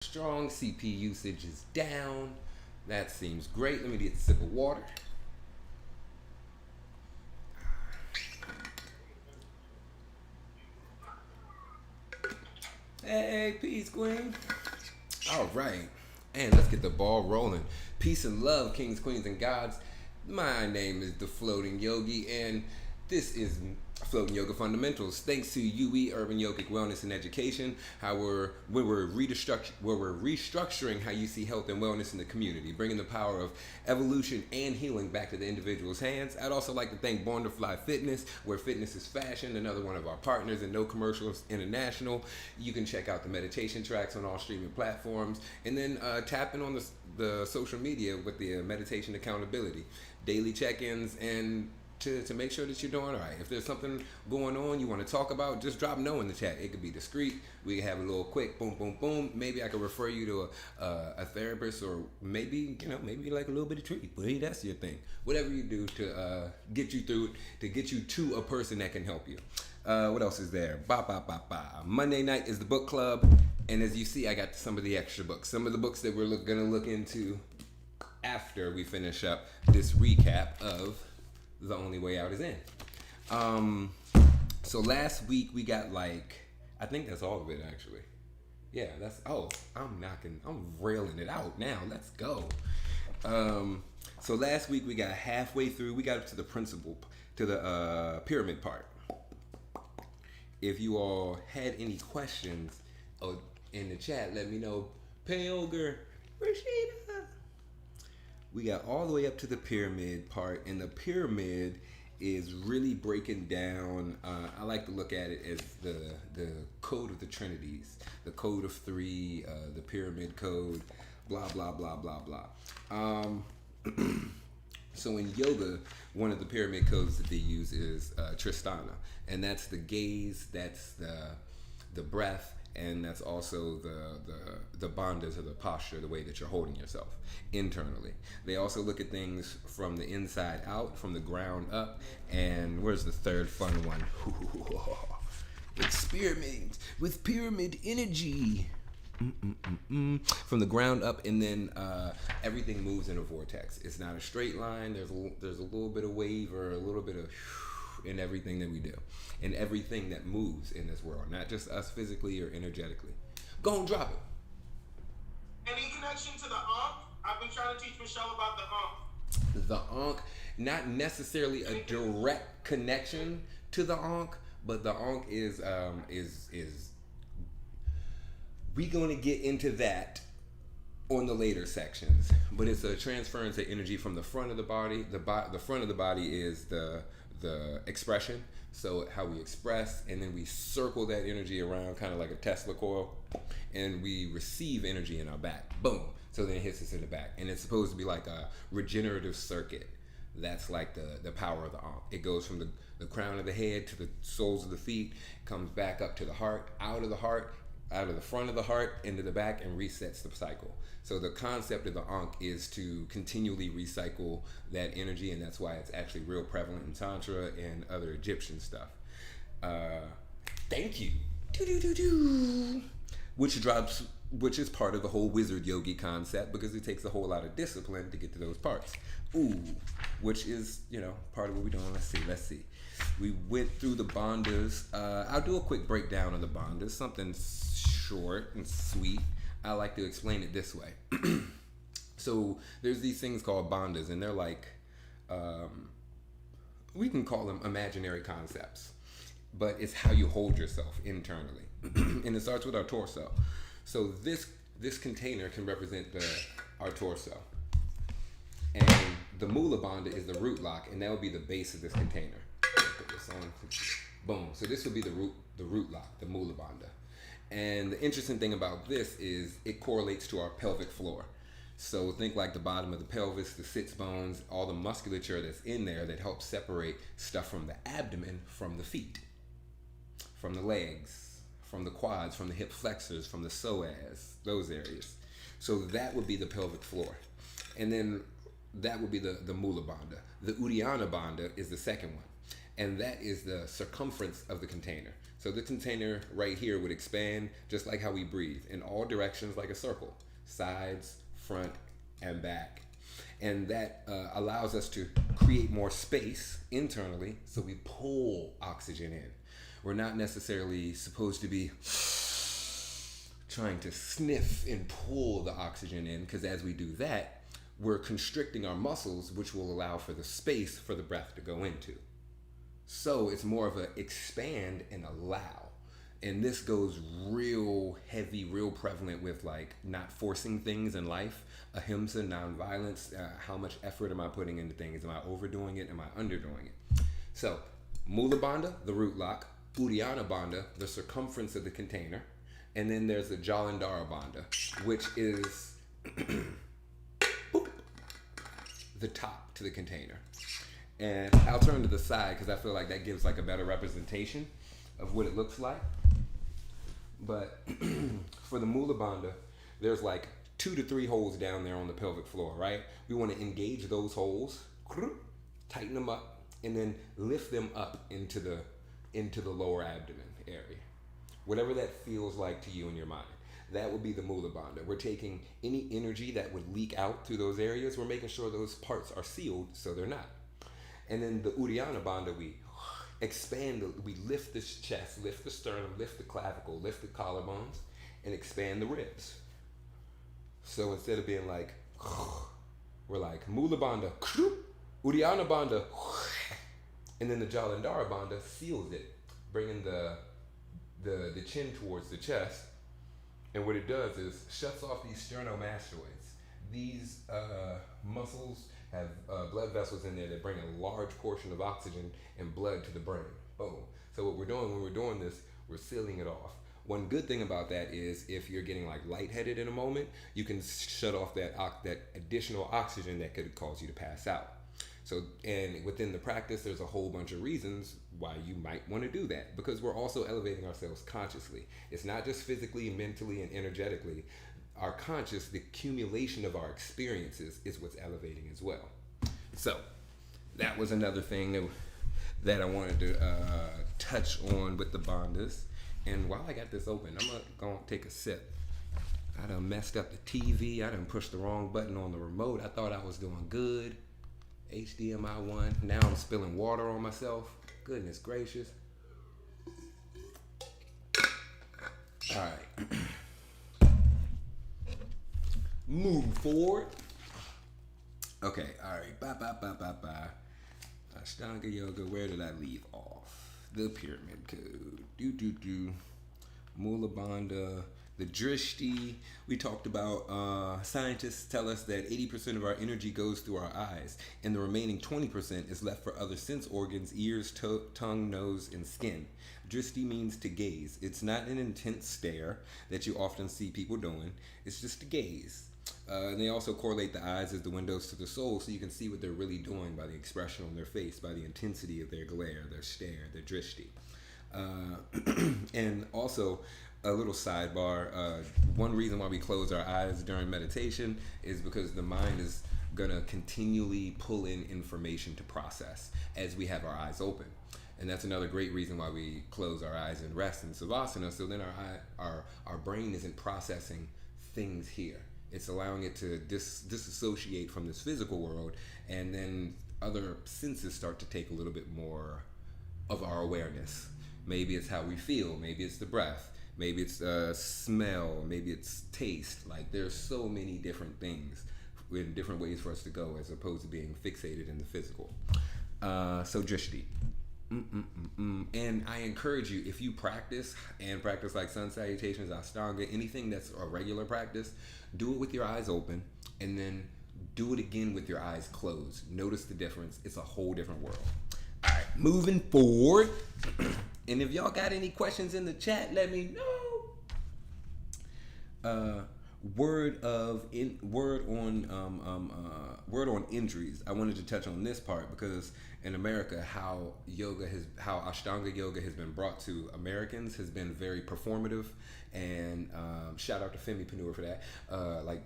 strong. CP usage is down. That seems great. Let me get a sip of water. Hey, peace, queen. All right. And let's get the ball rolling. Peace and love, kings, queens, and gods. My name is the Floating Yogi, and this is Floating Yoga Fundamentals. Thanks to UE Urban Yogic Wellness and Education, we're restructuring how you see health and wellness in the community, bringing the power of evolution and healing back to the individual's hands. I'd also like to thank Born to Fly Fitness, where fitness is fashion, another one of our partners, and No Commercials International. You can check out the meditation tracks on all streaming platforms, and then tap in on the social media with the meditation accountability, daily check-ins, and to make sure that you're doing all right. If there's something going on you want to talk about, just drop no in the chat. It could be discreet. We can have a little quick boom, boom, boom. Maybe I could refer you to a therapist, or maybe like a little bit of treat. But hey, that's your thing. Whatever you do to get you through it, to get you to a person that can help you. What else is there? Monday night is the book club, and as you see, I got some of the extra books. Some of the books that we're gonna look into after we finish up this recap of The Only Way Out Is In. So last week we got I think that's all of it actually. Yeah, I'm railing it out now. Let's go. So last week we got halfway through. We got up to the pyramid part. If you all had any questions in the chat, let me know. Payoga, Rashida. We got all the way up to the pyramid part, and the pyramid is really breaking down. I like to look at it as the code of the Trinities, the code of three, the pyramid code, blah blah blah blah blah. So in yoga, one of the pyramid codes that they use is Tristana, and that's the gaze, that's the breath, and that's also the Bondas, or the posture, the way that you're holding yourself internally. They also look at things from the inside out, from the ground up, and where's the third fun one? Experiment with pyramid energy. From the ground up, and then everything moves in a vortex. It's not a straight line. There's a little bit of wave, or a little bit of in everything that we do, and everything that moves in this world, not just us physically or energetically. Go and drop it. Any connection to the Ankh? I've been trying to teach Michelle about the Ankh. The Ankh, not necessarily a direct connection to the Ankh, but the Ankh is we going to get into that on the later sections, but it's a transference of energy from the front of the body. The front of the body is the expression, so how we express, and then we circle that energy around, kind of like a Tesla coil, and we receive energy in our back. Boom. So then it hits us in the back, and it's supposed to be like a regenerative circuit. That's like the power of the Ankh. It goes from the crown of the head to the soles of the feet, comes back up to the heart, out of the front of the heart into the back, and resets the cycle. So the concept of the Ankh is to continually recycle that energy, and that's why it's actually real prevalent in Tantra and other Egyptian stuff. Thank you. Which is part of the whole wizard yogi concept, because it takes a whole lot of discipline to get to those parts. Which is, part of what we're doing. Let's see. We went through the Bondas. I'll do a quick breakdown of the Bondas, something short and sweet. I like to explain it this way. So there's these things called Bondas, and they're like, we can call them imaginary concepts, but it's how you hold yourself internally. And it starts with our torso. So this container can represent our torso, and the Mula Bonda is the root lock, and that would be the base of this container. Put this on. Boom. So this would be the root lock, the Mula Bonda. And the interesting thing about this is it correlates to our pelvic floor. So think like the bottom of the pelvis, the sits bones, all the musculature that's in there that helps separate stuff from the abdomen from the feet, from the legs, from the quads, from the hip flexors, from the psoas, those areas. So that would be the pelvic floor. And then that would be the Mula Bandha. The Uddiyana Bandha is the second one. and that is the circumference of the container. So the container right here would expand just like how we breathe in all directions like a circle, sides, front, and back. And that allows us to create more space internally, so we pull oxygen in. We're not necessarily supposed to be trying to sniff and pull the oxygen in, because as we do that, we're constricting our muscles, which will allow for the space for the breath to go into. So it's more of a expand and allow. And this goes real heavy, real prevalent with like not forcing things in life, ahimsa, nonviolence. How much effort am I putting into things? Am I overdoing it? Am I underdoing it? So Mula Bonda, the root lock, Uddiyana Bandha, the circumference of the container, and then there's the Jalandhara Bandha, which is the top to the container. And I'll turn to the side because I feel like that gives like a better representation of what it looks like. But for the Mula Bandha, there's like 2 to 3 holes down there on the pelvic floor, right? We want to engage those holes, tighten them up, and then lift them up into the lower abdomen area. Whatever that feels like to you in your mind. That would be the Mula Bandha. We're taking any energy that would leak out through those areas, we're making sure those parts are sealed so they're not. And then the Uddiyana Bandha, we expand, we lift the chest, lift the sternum, lift the clavicle, lift the collarbones, and expand the ribs. So instead of being like, we're like Mula Bandha, Uddiyana Bandha, and then the Jalandhara Bandha seals it, bringing the chin towards the chest. And what it does is shuts off these sternomastoids. These muscles have blood vessels in there that bring a large portion of oxygen and blood to the brain. Boom. So what we're doing when we're doing this, we're sealing it off. One good thing about that is if you're getting like lightheaded in a moment, you can shut off that additional oxygen that could cause you to pass out. So, and within the practice, there's a whole bunch of reasons why you might want to do that, because we're also elevating ourselves consciously. It's not just physically, mentally, and energetically. Our conscious, the accumulation of our experiences is what's elevating as well. So that was another thing that I wanted to touch on with the Bondas. And while I got this open, I'm gonna take a sip. I done messed up the TV. I done pushed the wrong button on the remote. I thought I was doing good. HDMI 1. Now I'm spilling water on myself. Goodness gracious. All right. Move forward. Okay, all right. Bye. Ashtanga Yoga, where did I leave off? The pyramid code. Mula Bonda. The Drishti. We talked about scientists tell us that 80% of our energy goes through our eyes, and the remaining 20% is left for other sense organs, ears, tongue, nose, and skin. Drishti means to gaze. It's not an intense stare that you often see people doing. It's just to gaze. And they also correlate the eyes as the windows to the soul, so you can see what they're really doing by the expression on their face, by the intensity of their glare, their stare, their drishti. And also, a little sidebar, one reason why we close our eyes during meditation is because the mind is going to continually pull in information to process as we have our eyes open. And that's another great reason why we close our eyes and rest in Savasana, so then our brain isn't processing things here. It's allowing it to disassociate from this physical world, and then other senses start to take a little bit more of our awareness. Maybe it's how we feel, maybe it's the breath, maybe it's smell, maybe it's taste. Like there's so many different things with different ways for us to go as opposed to being fixated in the physical. So Drishti. And I encourage you, if you practice like sun salutations, Ashtanga, anything that's a regular practice, do it with your eyes open and then do it again with your eyes closed. Notice the difference. It's a whole different world. All right, moving forward. And if y'all got any questions in the chat, let me know. Word on injuries. I wanted to touch on this part because in America, how Ashtanga yoga has been brought to Americans has been very performative, and shout out to Femi Panur for that. Like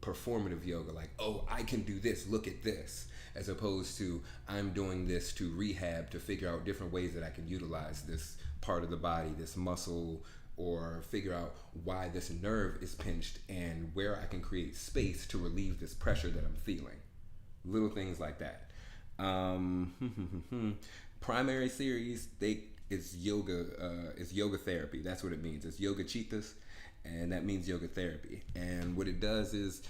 performative yoga, like, oh, I can do this. Look at this, as opposed to I'm doing this to rehab, to figure out different ways that I can utilize this part of the body, this muscle, or figure out why this nerve is pinched and where I can create space to relieve this pressure that I'm feeling. Little things like that. Primary series, is yoga therapy. That's what it means. It's yoga chitas, and that means yoga therapy. And what it does is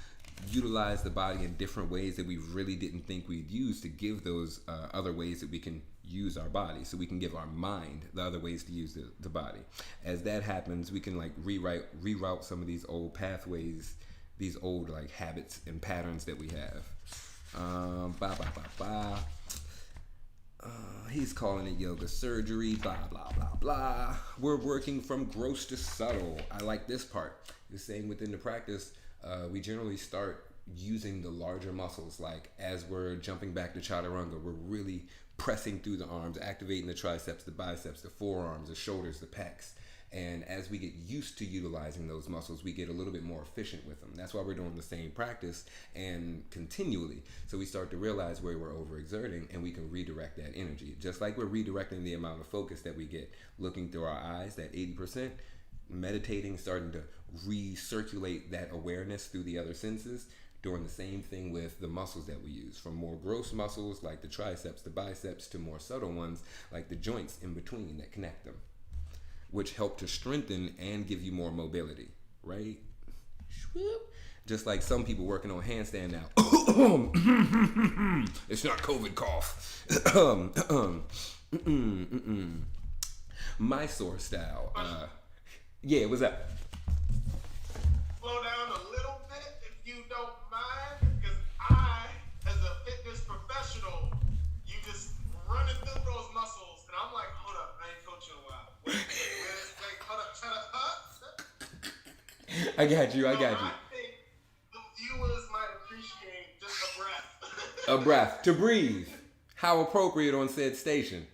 utilize the body in different ways that we really didn't think we'd use, to give those other ways that we can use our body, so we can give our mind the other ways to use the body. As that happens, we can like reroute some of these old pathways, these old like habits and patterns that we have. He's calling it yoga surgery, blah blah blah blah. We're working from gross to subtle. I like this part. The same within the practice, we generally start using the larger muscles. Like as we're jumping back to chaturanga, we're really pressing through the arms, activating the triceps, the biceps, the forearms, the shoulders, the pecs. And as we get used to utilizing those muscles, we get a little bit more efficient with them. That's why we're doing the same practice and continually. So we start to realize where we're overexerting, and we can redirect that energy. Just like we're redirecting the amount of focus that we get looking through our eyes, that 80%, meditating, starting to recirculate that awareness through the other senses. Doing the same thing with the muscles that we use, from more gross muscles like the triceps, the biceps, to more subtle ones like the joints in between that connect them, which help to strengthen and give you more mobility, right? Just like some people working on handstand now. It's not COVID cough. Mysore Style. Yeah, what's up? Slow down a little bit if you don't mind, because I, as a fitness professional, you just running through those muscles, and I'm like, hold up, I ain't coaching in a while. Wait, hold up, shut up. I got you. I think the viewers might appreciate just a breath. A breath to breathe. How appropriate on said station.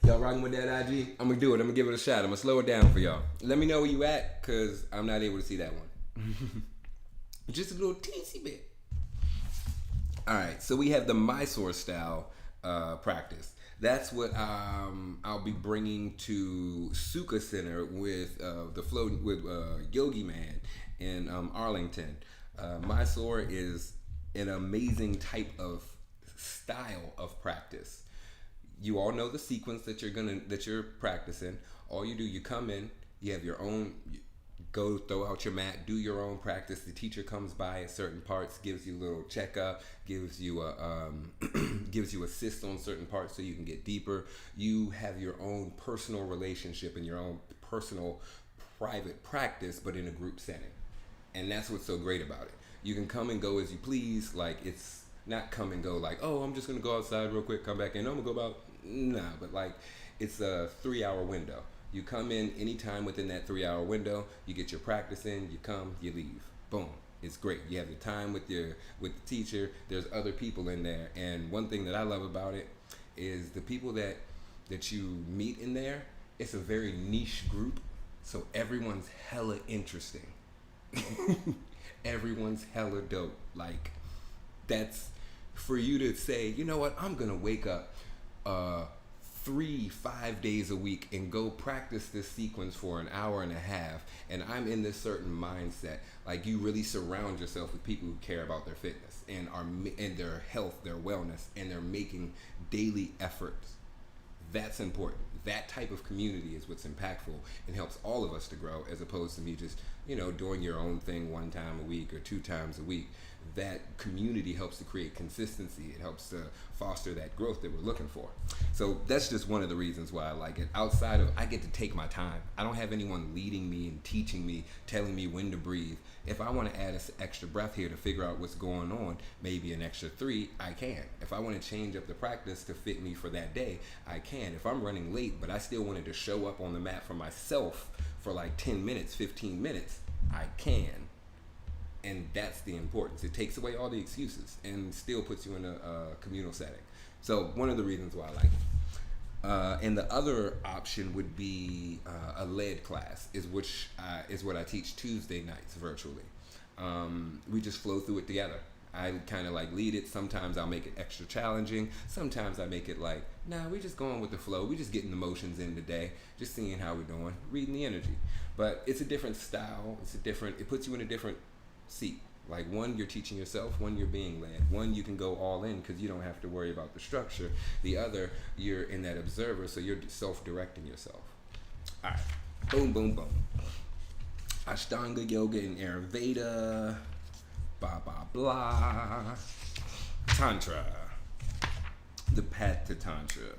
Y'all rocking with that IG? I'm gonna do it. I'm gonna give it a shot. I'm gonna slow it down for y'all. Let me know where you at, cause I'm not able to see that one. Just a little teensy bit. All right, so we have the Mysore Style practice. That's what I'll be bringing to Sukha Center with Yogi Man in Arlington. Mysore is an amazing type of style of practice. You all know the sequence that you're practicing. All you do, you come in, you have your own, go throw out your mat, do your own practice. The teacher comes by at certain parts, gives you a little checkup, gives you assist on certain parts so you can get deeper. You have your own personal relationship and your own personal private practice, but in a group setting. And that's what's so great about it. You can come and go as you please. Like, it's not come and go like, oh, I'm just gonna go outside real quick, come back in, I'm gonna go about. Nah, but like, it's a 3-hour window. You come in anytime within that 3-hour window, you get your practice in, you come, you leave. Boom. It's great. You have the time with the teacher. There's other people in there. And one thing that I love about it is the people that you meet in there, it's a very niche group. So everyone's hella interesting. Everyone's hella dope. Like, that's for you to say, you know what, I'm gonna wake up 3-5 days a week and go practice this sequence for an hour and a half, and I'm in this certain mindset. Like, you really surround yourself with people who care about their fitness and their health, their wellness, and they're making daily efforts. That's important. That type of community is what's impactful and helps all of us to grow, as opposed to me just, doing your own thing 1 time a week or 2 times a week. That community helps to create consistency. It helps to foster that growth that we're looking for. So that's just one of the reasons why I like it. Outside of, I get to take my time. I don't have anyone leading me and teaching me, telling me when to breathe. If I want to add an extra breath here to figure out what's going on, maybe an extra 3, I can. If I want to change up the practice to fit me for that day, I can. can. If I'm running late, but I still wanted to show up on the mat for myself for like 10 minutes, 15 minutes, I can. And that's the importance. It takes away all the excuses and still puts you in a communal setting. So one of the reasons why I like it. And the other option would be a lead class, is what I teach Tuesday nights virtually. We just flow through it together. I kind of like lead it. Sometimes I'll make it extra challenging. Sometimes I make it like, nah, we're just going with the flow. We're just getting the motions in today, just seeing how we're doing, reading the energy. But it's a different style. It puts you in a different seat. Like one, you're teaching yourself. One, you're being led. One, you can go all in because you don't have to worry about the structure. The other, you're in that observer, so you're self-directing yourself. All right, boom, boom, boom. Ashtanga yoga and Ayurveda, blah, blah, blah. Tantra, the path to Tantra.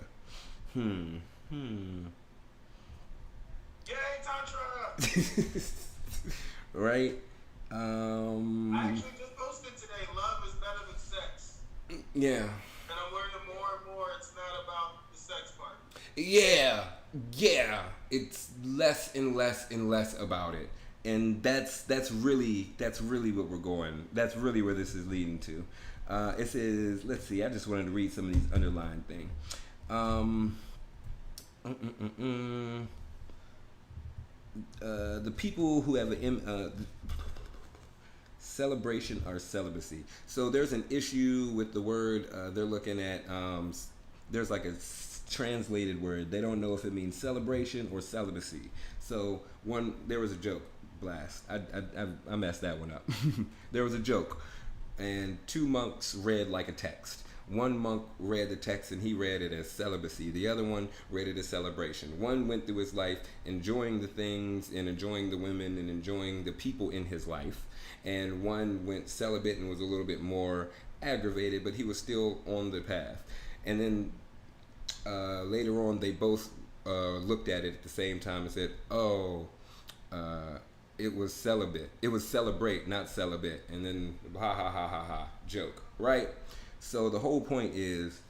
Yay, Tantra! Right? I actually just posted today, love is better than sex. Yeah. And I'm learning more and more it's not about the sex part. Yeah. It's less and less and less about it. And that's really what we're going. That's really where this is leading to. It says, let's see, I just wanted to read some of these underlying things. The people who have celebration or celibacy. So there's an issue with the word. They're looking at, there's like a translated word. They don't know if it means celebration or celibacy. So there was a joke. Blast. I messed that one up. There was a joke, and two monks read like a text. One monk read the text and he read it as celibacy. The other one read it as celebration. One went through his life enjoying the things and enjoying the women and enjoying the people in his life. And one went celibate and was a little bit more aggravated, but he was still on the path. And then later on, they both looked at it at the same time and said, it was celibate. It was celebrate, not celibate. And then ha ha ha ha ha joke, right? So the whole point is,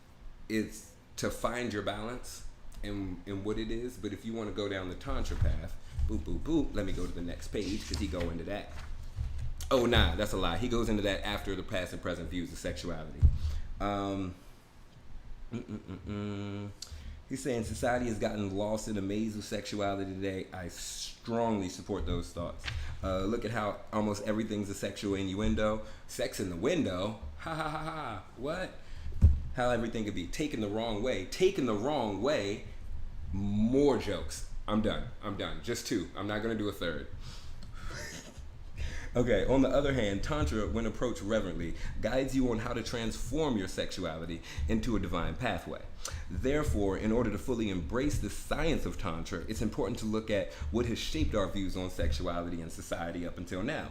it's to find your balance in what it is. But if you want to go down the Tantra path, boop, boop, boop, let me go to the next page because he go into that. Oh, nah, that's a lie. He goes into that after the past and present views of sexuality. He's saying society has gotten lost in a maze of sexuality today. I strongly support those thoughts. Look at how almost everything's a sexual innuendo. Sex in the window? Ha ha ha ha. What? How everything could be taken the wrong way. Taken the wrong way. More jokes. I'm done. Just two. I'm not going to do a third. Okay, on the other hand, Tantra, when approached reverently, guides you on how to transform your sexuality into a divine pathway. Therefore, in order to fully embrace the science of Tantra, it's important to look at what has shaped our views on sexuality and society up until now.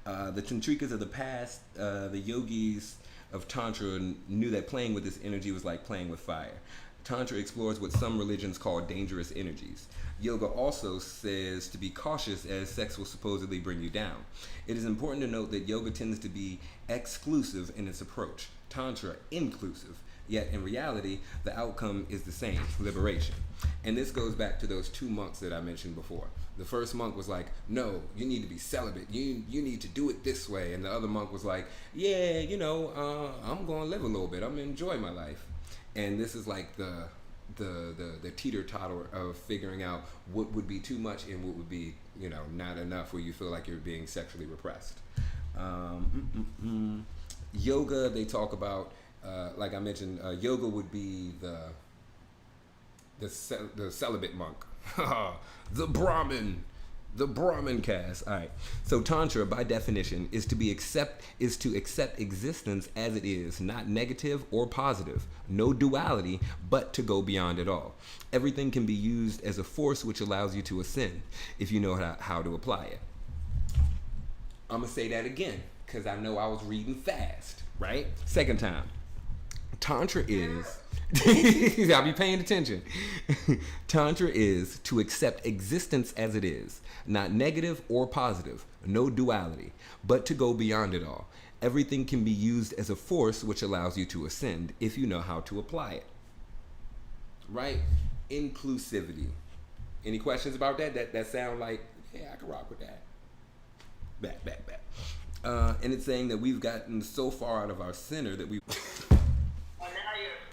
The Tantrikas of the past, the yogis of Tantra knew that playing with this energy was like playing with fire. Tantra explores what some religions call dangerous energies. Yoga also says to be cautious as sex will supposedly bring you down. It is important to note that yoga tends to be exclusive in its approach, Tantra inclusive. Yet in reality, the outcome is the same, liberation. And this goes back to those two monks that I mentioned before. The first monk was like, no, you need to be celibate. You need to do it this way. And the other monk was like, yeah, I'm going to live a little bit. I'm going to enjoy my life. And this is like the teeter-totter of figuring out what would be too much and what would be, not enough, where you feel like you're being sexually repressed. Yoga, they talk about, like I mentioned, yoga would be the celibate monk, the Brahmin cast. All right. So Tantra, by definition, is to accept existence as it is, not negative or positive, no duality, but to go beyond it all. Everything can be used as a force which allows you to ascend if you know how to apply it. I'm gonna say that again because I know I was reading fast. Right? Second time. Tantra is. I'll be paying attention. Tantra is to accept existence as it is, not negative or positive, no duality, but to go beyond it all. Everything can be used as a force which allows you to ascend if you know how to apply it. right? Inclusivity. Any questions about that? That sound like, yeah, I can rock with that. Back. And it's saying that we've gotten so far out of our center that we